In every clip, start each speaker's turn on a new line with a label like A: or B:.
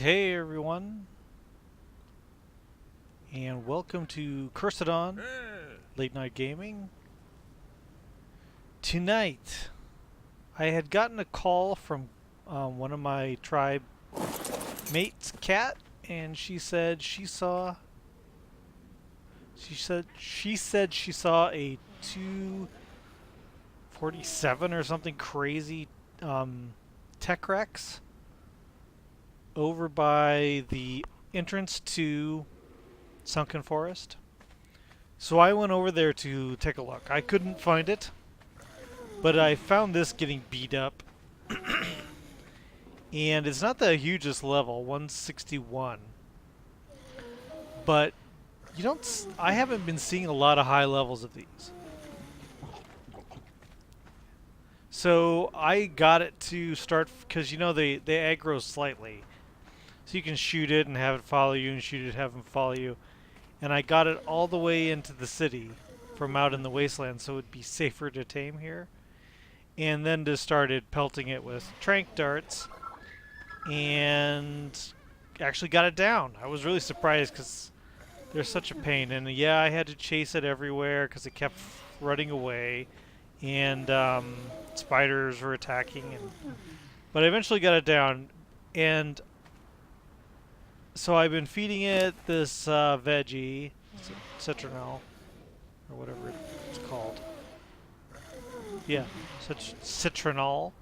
A: Hey everyone, and welcome to Cursedon Late Night Gaming. Tonight, I had gotten a call from one of my tribe mates, Kat, and she said she saw a 247 or something crazy tech Rex over by the entrance to Sunken Forest. So I went over there to take a look. I couldn't find it, but I found this getting beat up. And it's not the hugest level, 161. But you don't I haven't been seeing a lot of high levels of these. So I got it to start because they aggro slightly. So you can shoot it and have it follow you and shoot it, have it follow you. And I got it all the way into the city from out in the wasteland, so it'd be safer to tame here. And then just started pelting it with tranq darts and actually got it down. I was really surprised because they're such a pain. And yeah, I had to chase it everywhere because it kept running away. And spiders were attacking. But I eventually got it down. And so I've been feeding it this veggie, citronelle, or whatever it's called. Yeah, citronelle.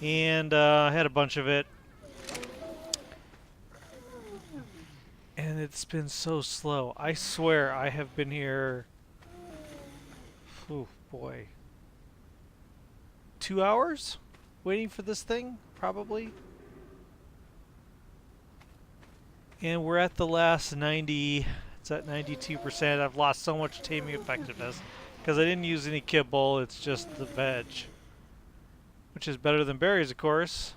A: And I had a bunch of it. And it's been so slow. I swear I have been here, oh boy, 2 hours waiting for this thing, probably. And we're at the last 90, it's at 92%. I've lost so much taming effectiveness because I didn't use any kibble, it's just the veg. Which is better than berries, of course.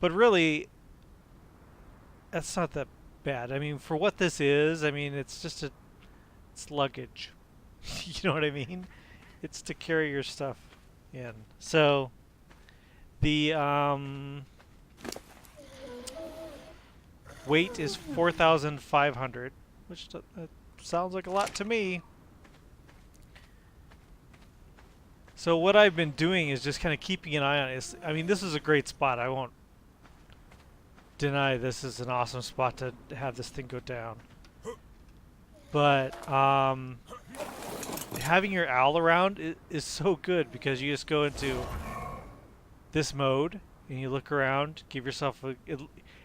A: But really, that's not that bad. I mean, for what this is, I mean, it's just it's luggage. You know what I mean? It's to carry your stuff in. So, the weight is 4,500, which sounds like a lot to me. So what I've been doing is just kind of keeping an eye on it. I mean, this is a great spot. I won't deny this is an awesome spot to have this thing go down. But having your owl around is so good because you just go into this mode and you look around, give yourself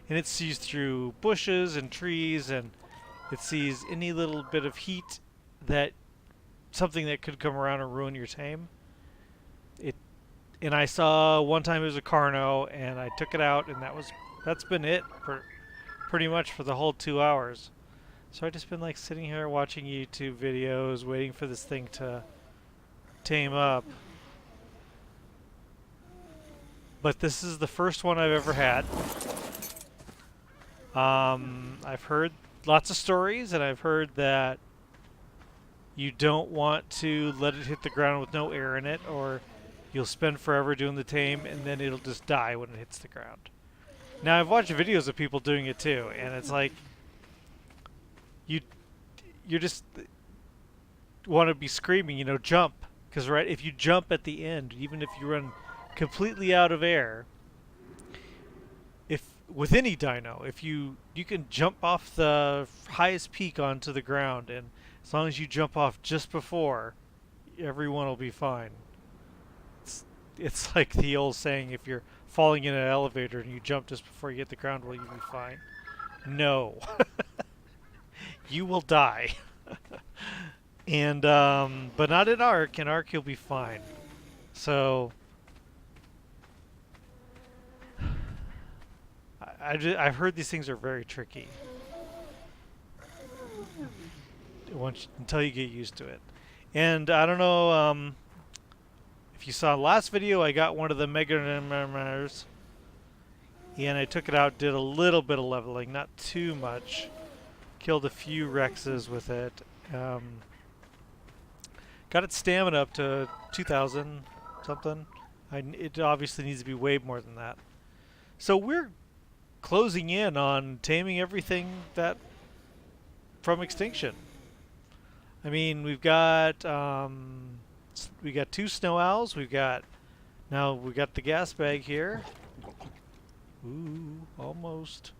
A: and it sees through bushes and trees, and it sees any little bit of heat something that could come around and ruin your tame. And I saw one time it was a Carno, and I took it out, and that's been it for pretty much for the whole 2 hours. So I've just been like sitting here watching YouTube videos, waiting for this thing to tame up. But this is the first one I've ever had. I've heard lots of stories, and I've heard that you don't want to let it hit the ground with no air in it, or you'll spend forever doing the tame, and then it'll just die when it hits the ground. Now, I've watched videos of people doing it too, and it's like you just want to be screaming, jump, because right, if you jump at the end, even if you run completely out of air, with any dino, if you can jump off the highest peak onto the ground, and as long as you jump off just before, everyone will be fine. It's like the old saying, if you're falling in an elevator and you jump just before you hit the ground, will you be fine? No. You will die. And but not in ARK. In ARK you'll be fine. So I've heard these things are very tricky until you get used to it. And I don't know if you saw the last video, I got one of the Meganomers, and I took it out, did a little bit of leveling, not too much. Killed a few Rexes with it. Got its stamina up to 2,000 something. It obviously needs to be way more than that. So we're closing in on taming everything that from Extinction. I mean, we got two snow owls. We got the gas bag here. Ooh, almost.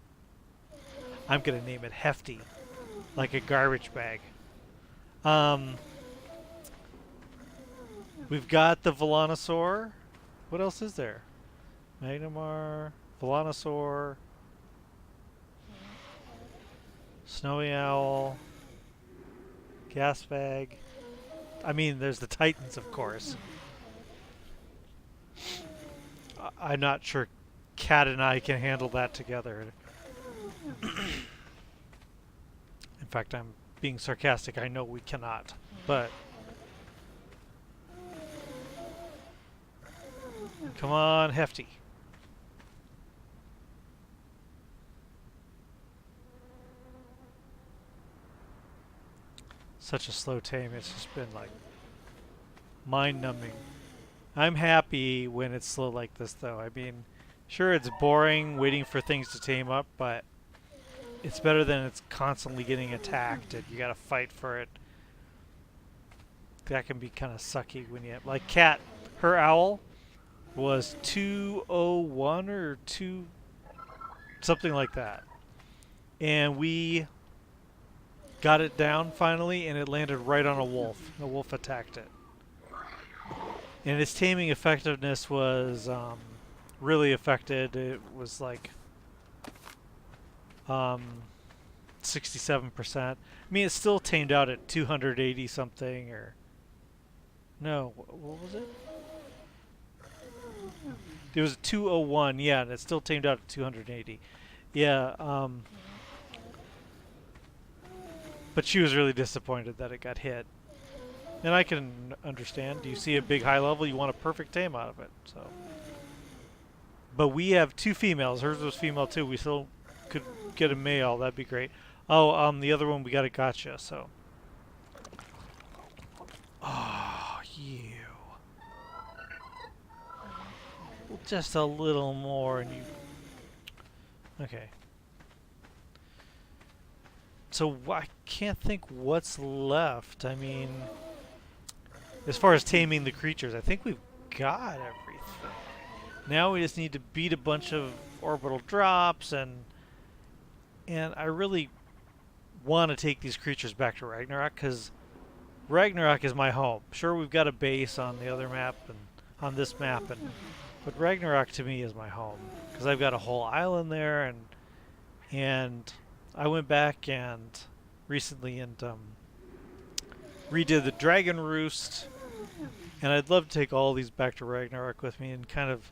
A: I'm gonna name it Hefty, like a garbage bag. Um, we've got the Velonosaur. What else is there? Magnamar, Velonosaur, Snowy Owl, gas bag. I mean, there's the Titans, of course. I'm not sure Cat and I can handle that together. In fact, I'm being sarcastic. I know we cannot. But come on, Hefty. Such a slow tame. It's just been like mind-numbing. I'm happy when it's slow like this, though. I mean, sure, it's boring waiting for things to tame up, but it's better than it's constantly getting attacked and you gotta fight for it. That can be kind of sucky when you have, like Cat, her owl was 201 or 2 something like that. And we got it down finally and it landed right on a wolf. The wolf attacked it. And its taming effectiveness was really affected. It was like 67%. I mean, it still tamed out at 280 something, or no, what was it? It was 201, yeah, and it still tamed out at 280. Yeah, but she was really disappointed that it got hit. And I can understand. You see a big high level, you want a perfect tame out of it. So, but we have 2 females. Hers was female too. We still could get a male. That'd be great. Oh, the other one we got a gotcha. So, oh, you. Just a little more, and you. Okay. So I can't think what's left. I mean, as far as taming the creatures, I think we've got everything. Now we just need to beat a bunch of orbital drops, and I really want to take these creatures back to Ragnarok, because Ragnarok is my home. Sure, we've got a base on the other map and on this map, but Ragnarok to me is my home because I've got a whole island there, and I went back and recently and redid the Dragon Roost, and I'd love to take all these back to Ragnarok with me and kind of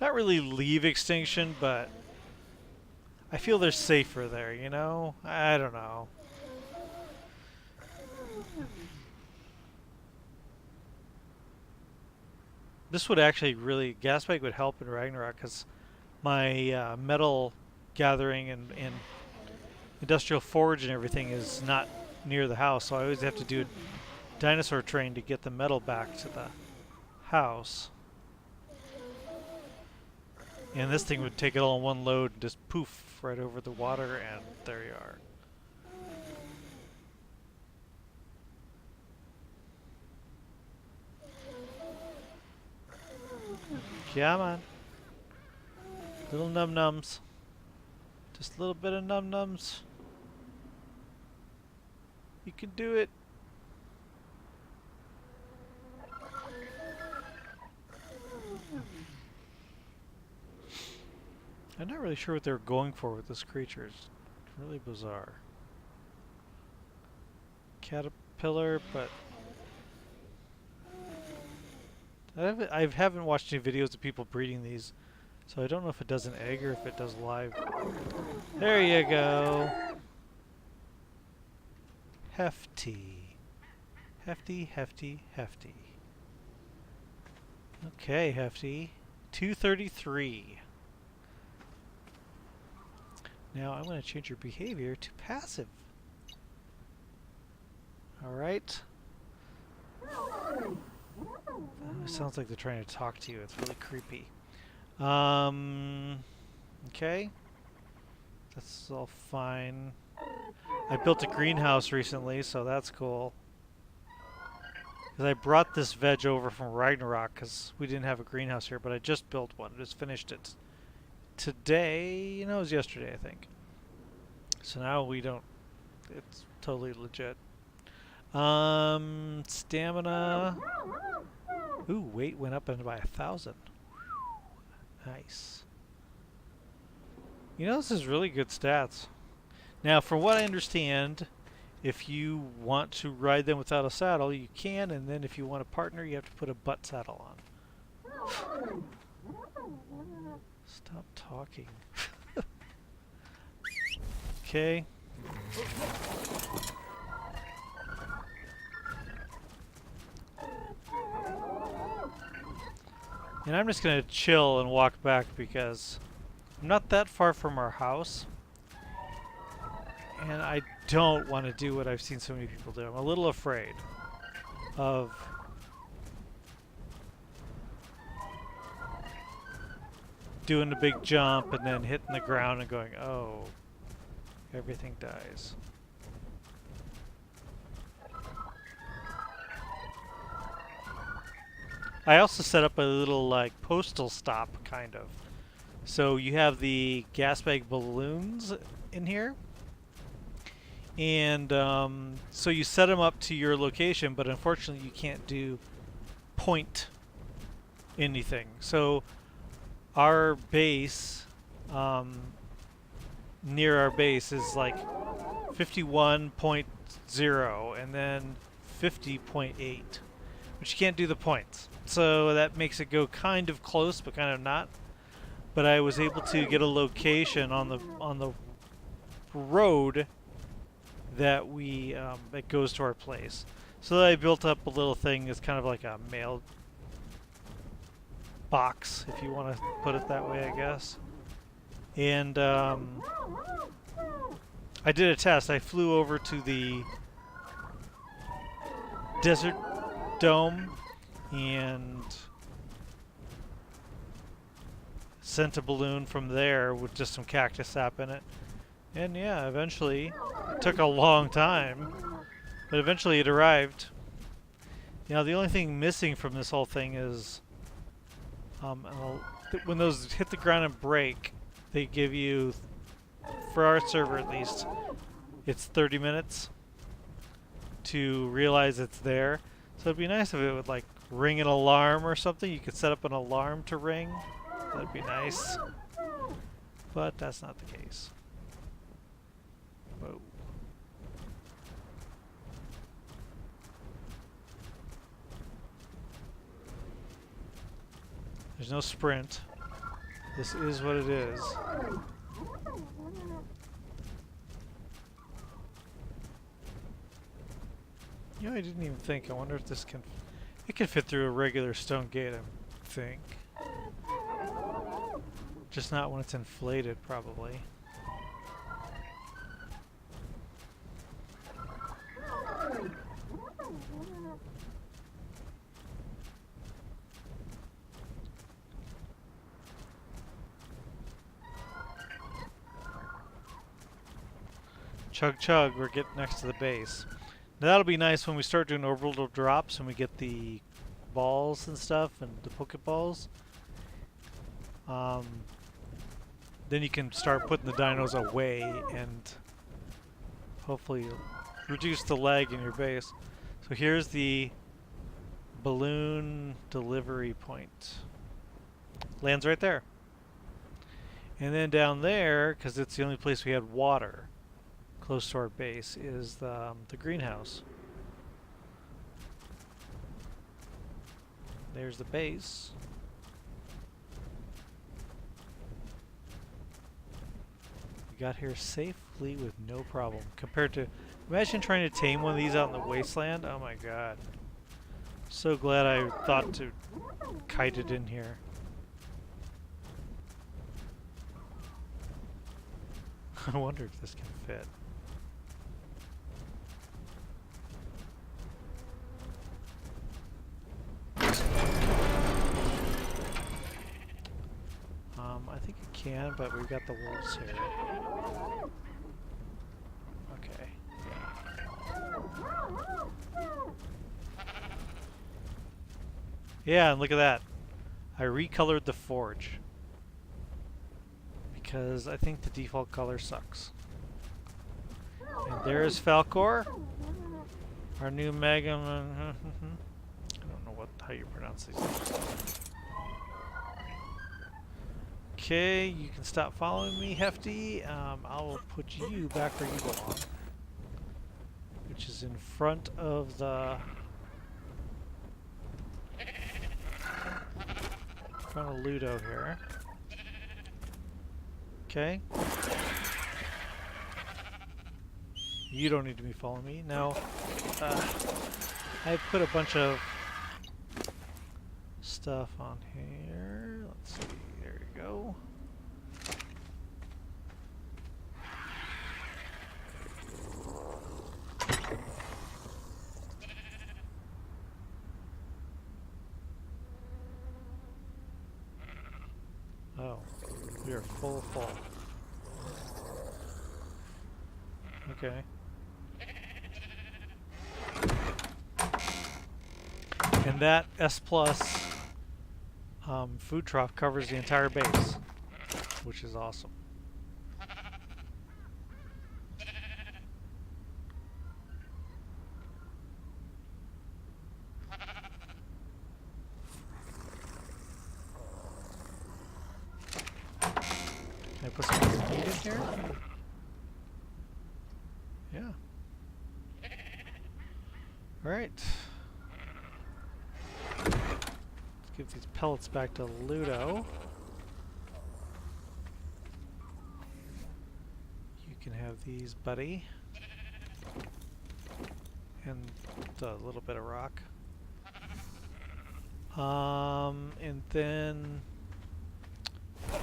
A: not really leave Extinction, but I feel they're safer there, you know? I don't know. This would actually really, Gasbag would help in Ragnarok because my metal gathering and industrial forge and everything is not near the house, so I always have to do a dinosaur train to get the metal back to the house. And this thing would take it all in one load and just poof right over the water, and there you are. Come on. Little num-nums. Just a little bit of num-nums. You can do it. I'm not really sure what they're going for with this creature. It's really bizarre. Caterpillar, but I haven't watched any videos of people breeding these, so I don't know if it does an egg or if it does live. There you go. Hefty. Hefty, hefty, hefty. Okay, Hefty. 233. Now I'm going to change your behavior to passive. Alright. It sounds like they're trying to talk to you. It's really creepy. Okay. This is all fine. I built a greenhouse recently, so that's cool. Because I brought this veg over from Ragnarok because we didn't have a greenhouse here, but I just built one. I just finished it today. No, it was yesterday, I think. So now we don't. It's totally legit. Stamina. Ooh, weight went up by 1,000. Nice. You know, this is really good stats. Now, from what I understand, if you want to ride them without a saddle, you can, and then if you want a partner, you have to put a butt saddle on. Stop talking. Okay. And I'm just going to chill and walk back because I'm not that far from our house. And I don't want to do what I've seen so many people do. I'm a little afraid of doing a big jump and then hitting the ground and going, oh, everything dies. I also set up a little like postal stop kind of. So you have the gas bag balloons in here. And so you set them up to your location, but unfortunately you can't do point anything. So our base, near our base is like 51.0 and then 50.8, which you can't do the points. So that makes it go kind of close, but kind of not. But I was able to get a location on the road that we that goes to our place. So I built up a little thing that's kind of like a mail box, if you want to put it that way, I guess. And I did a test. I flew over to the desert dome and sent a balloon from there with just some cactus sap in it. And yeah, eventually, it took a long time, but eventually it arrived. Now the only thing missing from this whole thing is when those hit the ground and break, they give you, for our server at least, it's 30 minutes to realize it's there. So it'd be nice if it would like ring an alarm or something. You could set up an alarm to ring. That'd be nice. But that's not the case. Whoa. There's no sprint. This is what it is. You know, I didn't even think. I wonder if this can... It can fit through a regular stone gate, I think. Just not when it's inflated, probably. Chug chug, we're getting next to the base. Now that'll be nice when we start doing orbital drops and we get the balls and stuff and the Pokeballs. Then you can start putting the dinos away and hopefully reduce the lag in your base. So here's the balloon delivery point. Lands right there. And then down there, because it's the only place we had water close to our base, is the greenhouse. There's the base. We got here safely with no problem. Compared to, imagine trying to tame one of these out in the wasteland. Oh my god. So glad I thought to kite it in here. I wonder if this can fit. I think you can, but we've got the wolves here. Okay. Yeah, and look at that. I recolored the forge. Because I think the default color sucks. And there's Falcor. Our new Mega... I don't know how you pronounce these things. Okay, you can stop following me, Hefty. I will put you back where you belong. Which is in front of the... in front of Ludo here. Okay. You don't need to be following me. Now, I put a bunch of stuff on here. Let's see. There you go. Oh, we are full. Okay. And that S Plus food trough covers the entire base, which is awesome. Can I put some meat in here? Yeah. Alright. Let's give these pellets back to Ludo. You can have these, buddy. And a little bit of rock. And then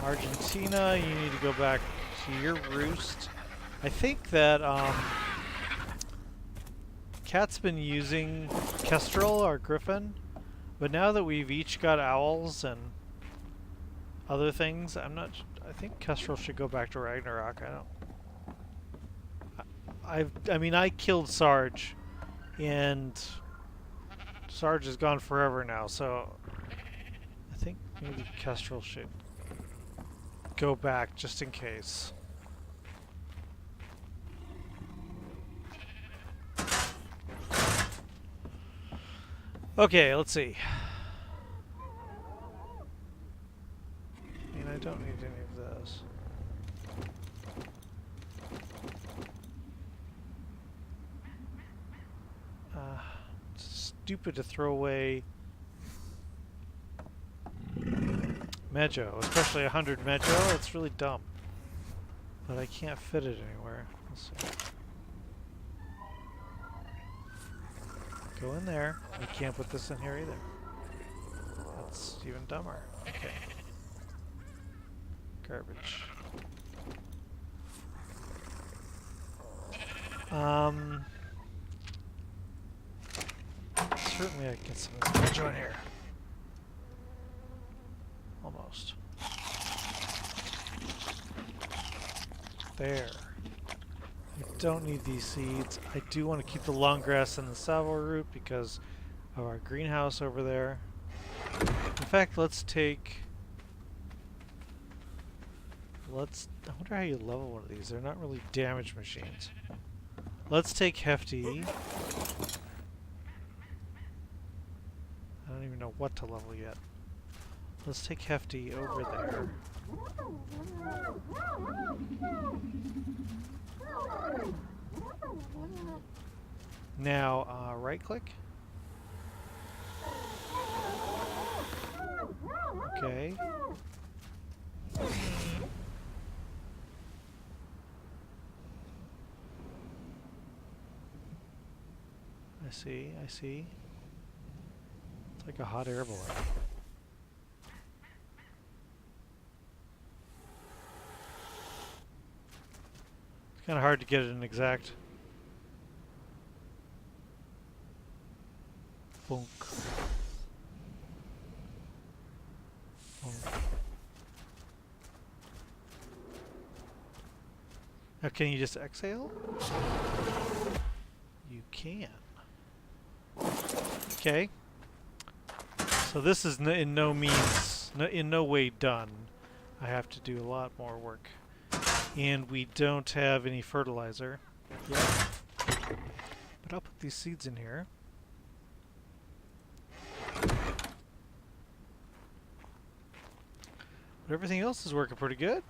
A: Argentina, you need to go back to your roost. I think that Cat's been using Kestrel, our griffin, but now that we've each got owls and other things, I think Kestrel should go back to Ragnarok. I mean, I killed Sarge, and Sarge is gone forever now, so I think maybe Kestrel should go back just in case. Okay, let's see. I mean, I don't need any of those. It's stupid to throw away Mejo, especially 100 Mejo. It's really dumb. But I can't fit it anywhere. Let's see. Go in there. I can't put this in here either. That's even dumber. Okay. Garbage. Certainly I can get some of this Mejo in here. Almost. There. I don't need these seeds. I do want to keep the long grass and the salvo root because of our greenhouse over there. In fact, let's take... I wonder how you level one of these. They're not really damage machines. Let's take Hefty. I don't even know what to level yet. Let's take Hefty over there. Now, right click. Okay. I see. It's like a hot air balloon. It's kind of hard to get it an exact. Bonk. Bonk. Now, can you just exhale? You can. Okay. So this is in no means, in no way done. I have to do a lot more work. And we don't have any fertilizer yet. But I'll put these seeds in here. But everything else is working pretty good.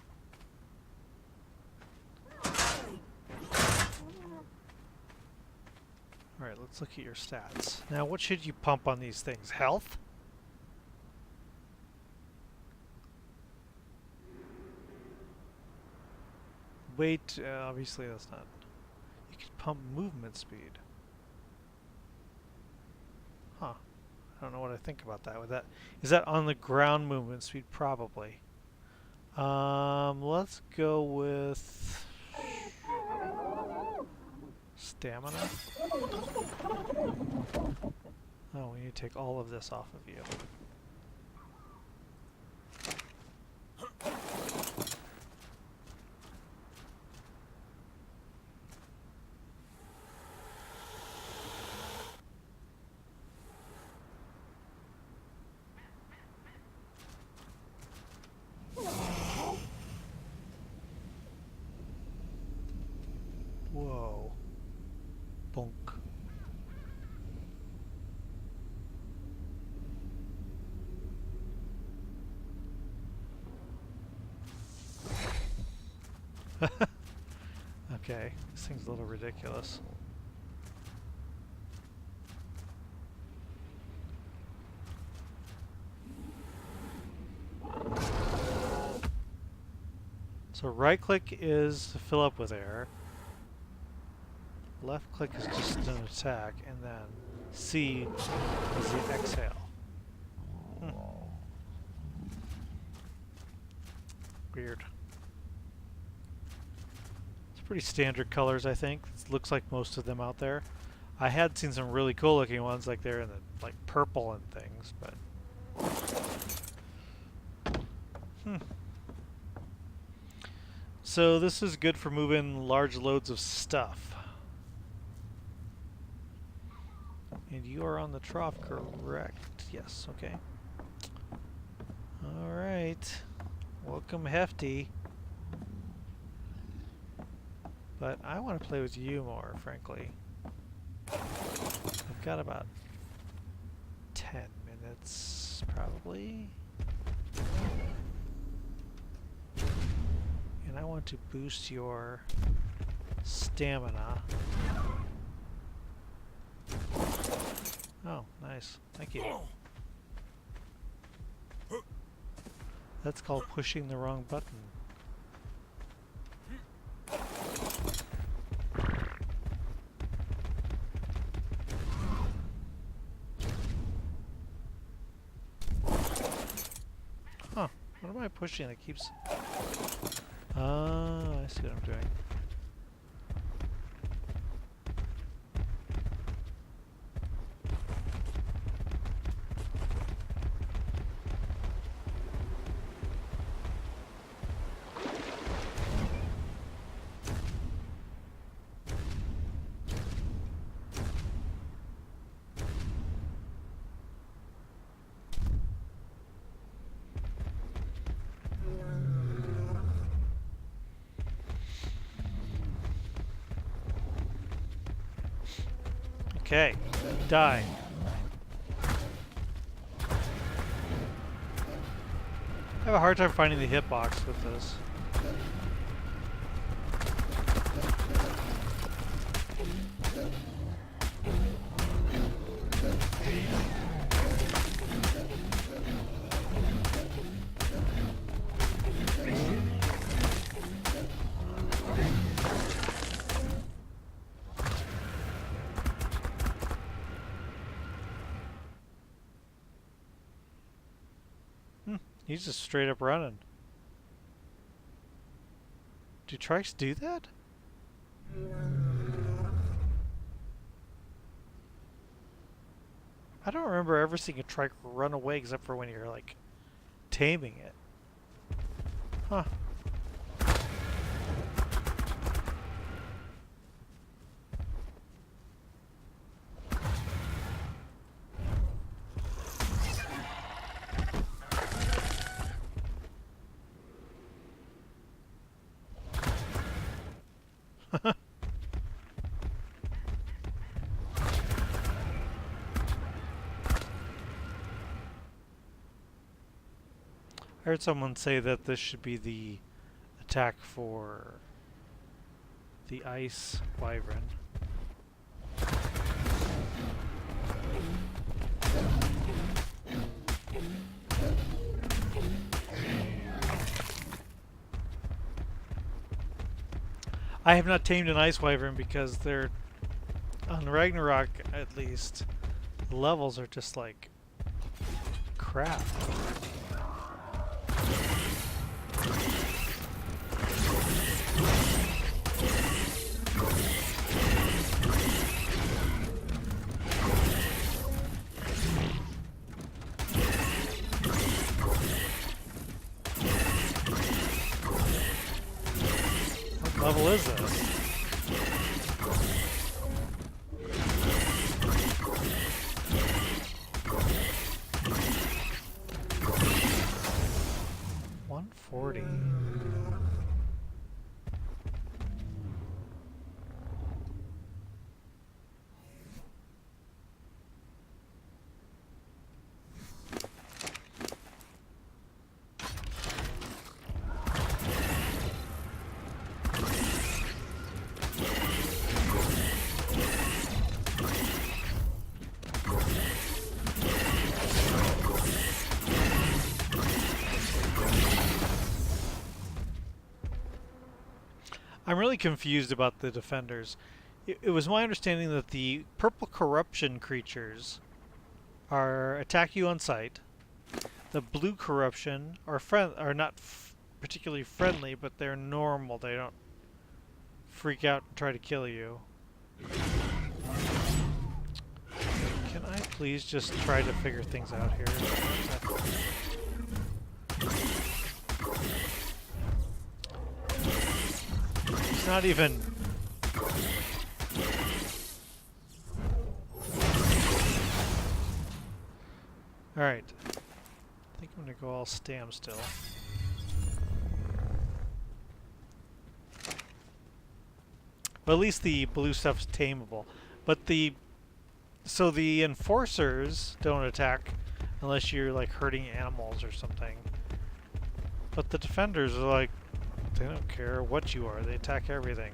A: Alright, let's look at your stats. Now, what should you pump on these things? Health? Weight, obviously that's not. You can pump movement speed. Huh. I don't know what I think about that. With that, is that on the ground movement speed? Probably. Let's go with stamina. Oh, we need to take all of this off of you. Whoa. Bonk. Okay, this thing's a little ridiculous. So right click is to fill up with air. Left click is just an attack, and then C is the exhale. Weird. It's pretty standard colors, I think. It looks like most of them out there. I had seen some really cool looking ones, like they're in the like purple and things, but So this is good for moving large loads of stuff. And you are on the trough, correct? Yes, okay. Alright. Welcome, Hefty. But I want to play with you more, frankly. I've got about 10 minutes, probably. And I want to boost your stamina. Oh, nice. Thank you. That's called pushing the wrong button. Huh. What am I pushing? It keeps... Oh, I see what I'm doing. Okay, die. I have a hard time finding the hitbox with this. He's just straight up running. Do trikes do that? I don't remember ever seeing a trike run away except for when you're like taming it. Huh. I heard someone say that this should be the attack for the ice wyvern. I have not tamed an ice wyvern because they're, on Ragnarok at least, the levels are just like crap. What level is this? I'm really confused about the defenders. It was my understanding that the purple corruption creatures attack you on sight. The blue corruption are not particularly friendly, but they're normal. They don't freak out and try to kill you. Can I please just try to figure things out here? It's not even... Alright. I think I'm gonna go all stam still. Well, at least the blue stuff's tameable. But so the enforcers don't attack unless you're like hurting animals or something. But the defenders are like, they don't care what you are, they attack everything.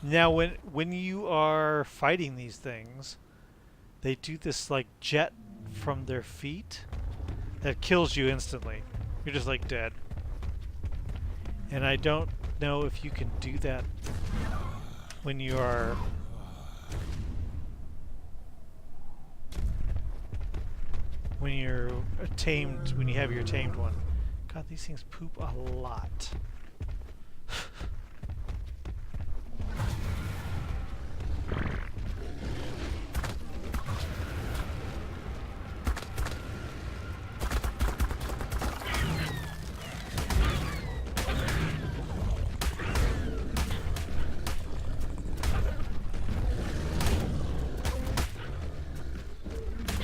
A: Now, when you are fighting these things, they do this like jet from their feet that kills you instantly. You're just like dead. And I don't know if you can do that when you are when you have your tamed one. God, these things poop a lot.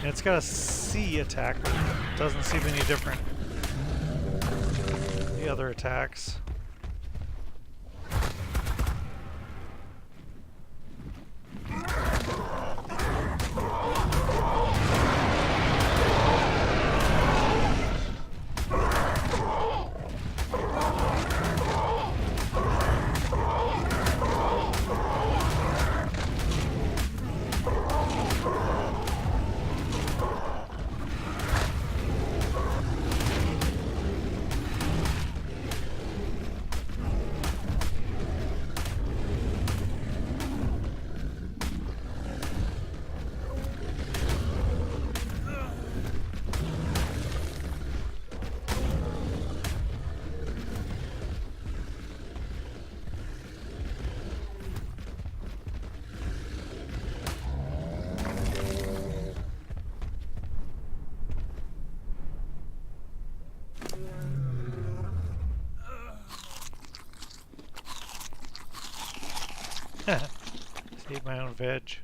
A: It's got a C attack, but it doesn't seem any different. The other attacks. my own veg.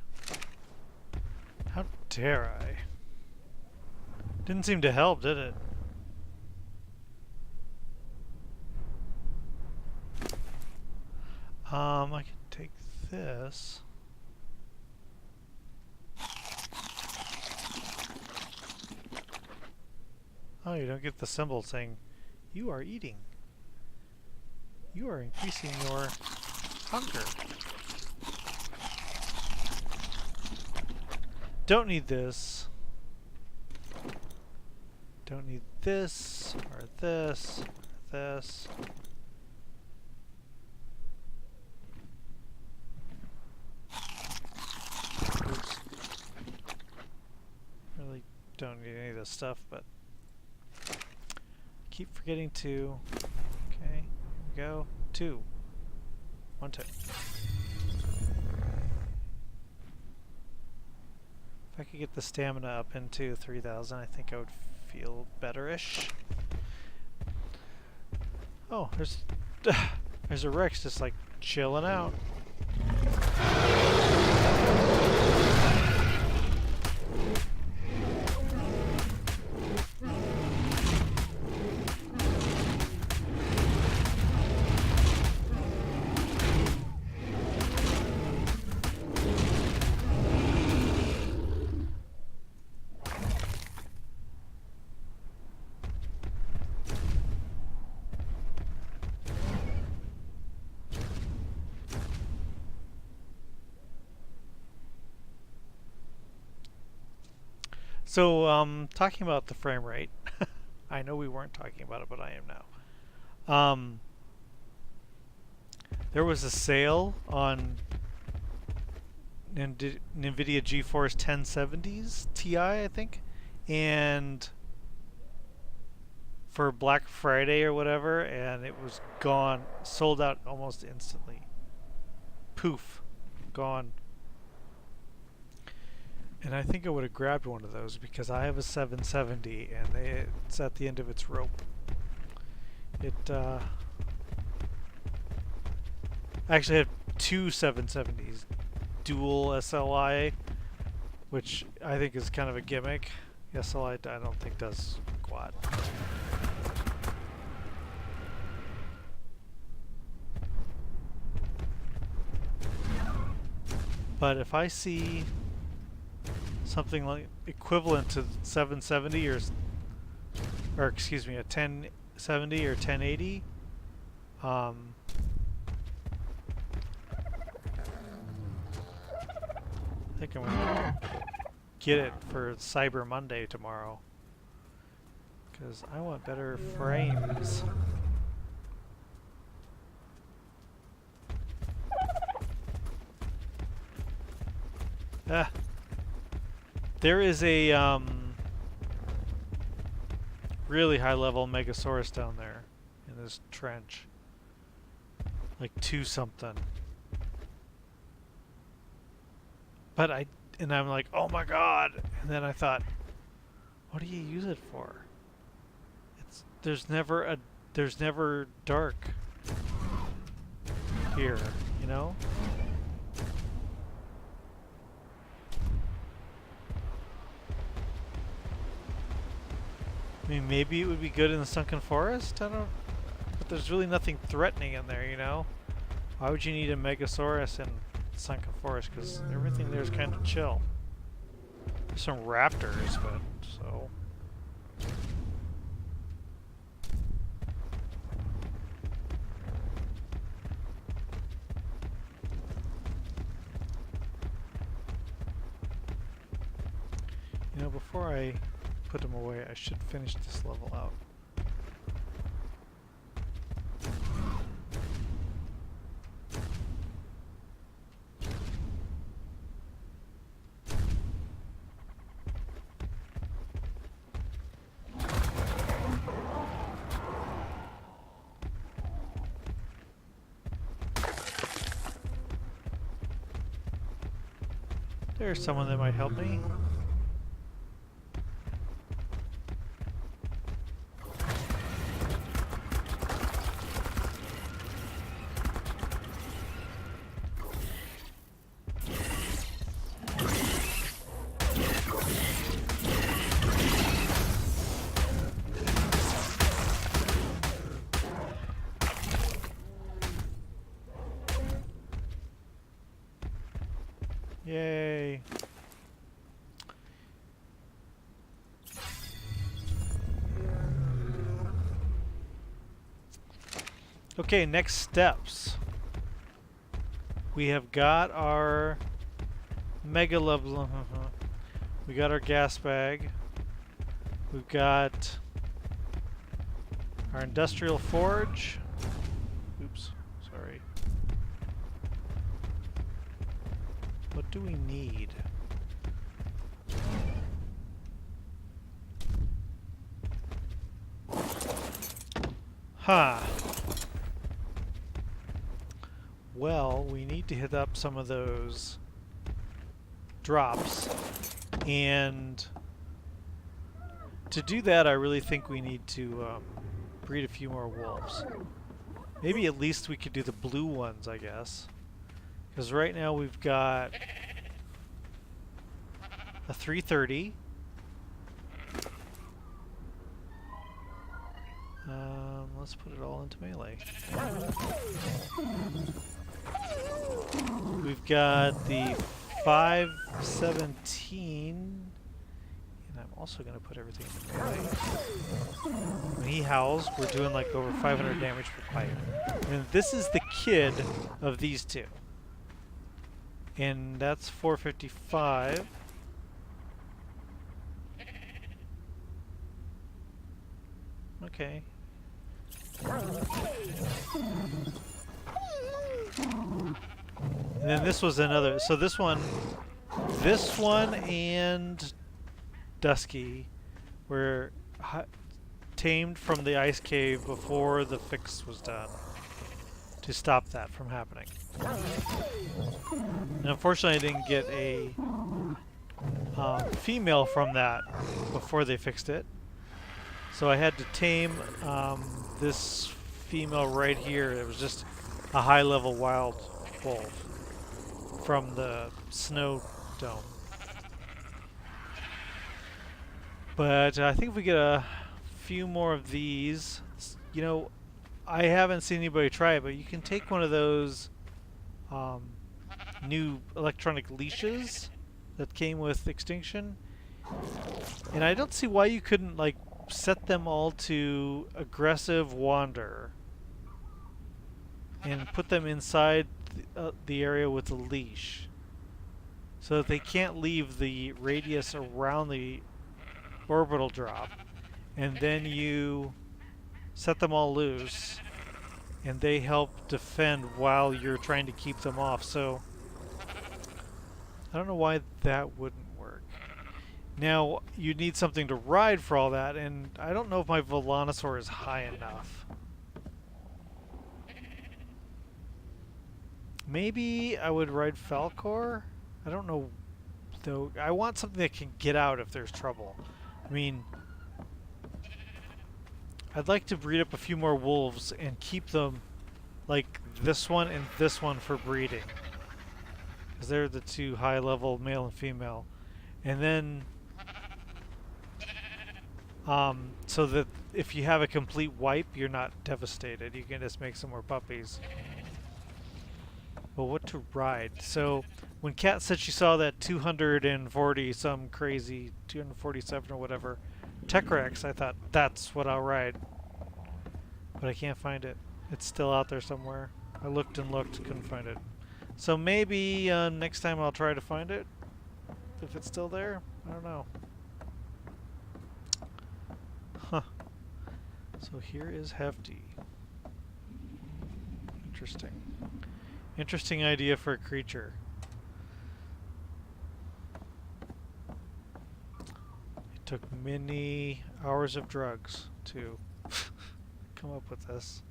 A: How dare I? Didn't seem to help, did it? I can take this. Oh, you don't get the symbol saying you are eating. You are increasing your hunger. Don't need this. Don't need this, or this, or this. Oops. Really don't need any of this stuff, but keep forgetting to. Okay, here we go. 2. 1, 2. If I could get the stamina up into 3,000, I think I would feel better-ish. Oh, there's a Rex just like chilling out. So, talking about the frame rate, I know we weren't talking about it, but I am now. There was a sale on NVIDIA GeForce 1070s Ti, I think, and for Black Friday or whatever, and it was gone, sold out almost instantly. Poof, gone. And I think I would have grabbed one of those because I have a 770 and it's at the end of its rope. I actually have 2 770s, dual SLI, which I think is kind of a gimmick. SLI I don't think does quad. But if I see something like equivalent to 770 or excuse me, a 1070 or 1080, I think I'm gonna get it for Cyber Monday tomorrow because I want better frames. There is a really high level Megasaurus down there in this trench. Like 2 something. But I'm like, oh my god! And then I thought, what do you use it for? There's never dark here, you know? I mean, maybe it would be good in the Sunken Forest? I don't... But there's really nothing threatening in there, you know? Why would you need a Megasaurus in Sunken Forest? Because everything there is kind of chill. There's some raptors, but... so... You know, before I put them away, I should finish this level out. There's someone that might help me. Okay, next steps. We have got our mega level. We got our gas bag. We've got our industrial forge. Oops, sorry. What do we need? Huh. Well, we need to hit up some of those drops, and to do that I really think we need to breed a few more wolves. Maybe at least we could do the blue ones, I guess, because right now we've got a 330. Let's put it all into melee. We've got the 517, and I'm also going to put everything into melee. When he howls, we're doing like over 500 damage per pipe. And this is the kid of these two. And that's 455. Okay. And then this was another. So this one and Dusky were tamed from the ice cave before the fix was done to stop that from happening. And unfortunately, I didn't get a female from that before they fixed it. So I had to tame this female right here. It was just a high-level wild wolf from the snow dome. But I think if we get a few more of these, you know, I haven't seen anybody try it, but you can take one of those new electronic leashes that came with Extinction, and I don't see why you couldn't like set them all to aggressive wander and put them inside the area with a leash so that they can't leave the radius around the orbital drop, and then you set them all loose and they help defend while you're trying to keep them off. So I don't know why that wouldn't work. Now you need something to ride for all that, and I don't know if my Velonosaur is high enough. Maybe I would ride Falcor? I don't know though. I want something that can get out if there's trouble. I mean, I'd like to breed up a few more wolves and keep them like this one and this one for breeding, because they're the two high level male and female. And then so that if you have a complete wipe, you're not devastated. You can just make some more puppies. But what to ride? So when Kat said she saw that 240 some crazy 247 or whatever Tech-Rex, I thought that's what I'll ride. But I can't find it. It's still out there somewhere. I looked and looked, couldn't find it. So maybe next time I'll try to find it. If it's still there, I don't know. Huh. So here is Hefty. Interesting. Interesting idea for a creature. It took many hours of drugs to come up with this.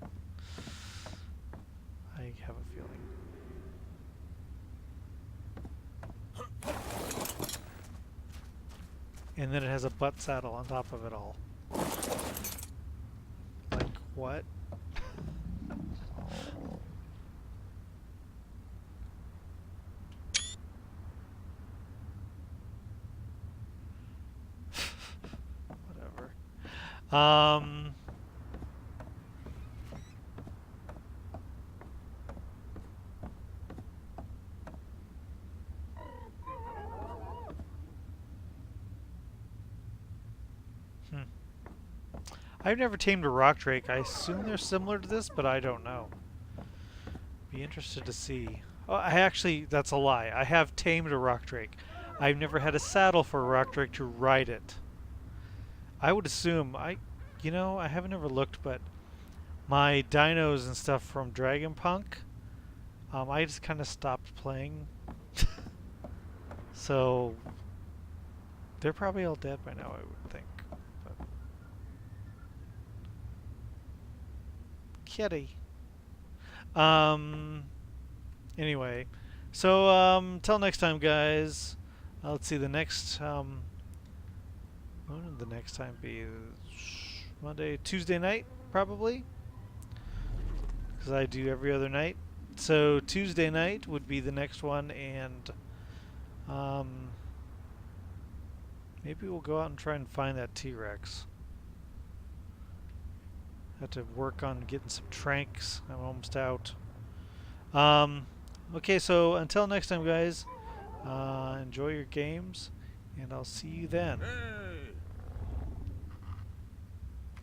A: I have a feeling. And then it has a butt saddle on top of it all. Like, what? Whatever. I've never tamed a rock drake. I assume they're similar to this, but I don't know. Be interested to see. Oh, I actually, that's a lie. I have tamed a rock drake. I've never had a saddle for a rock drake to ride it. I would assume, you know, I haven't ever looked, but my dinos and stuff from Dragon Punk, I just kind of stopped playing. So, they're probably all dead by now, I would think. But. Kitty. Anyway, so till next time, guys. Let's see. The next when would the next time be? Monday, Tuesday night, probably, because I do every other night. So Tuesday night would be the next one, and maybe we'll go out and try and find that T-Rex. Have to work on getting some tranks. I'm almost out. Okay, so until next time, guys, enjoy your games, and I'll see you then.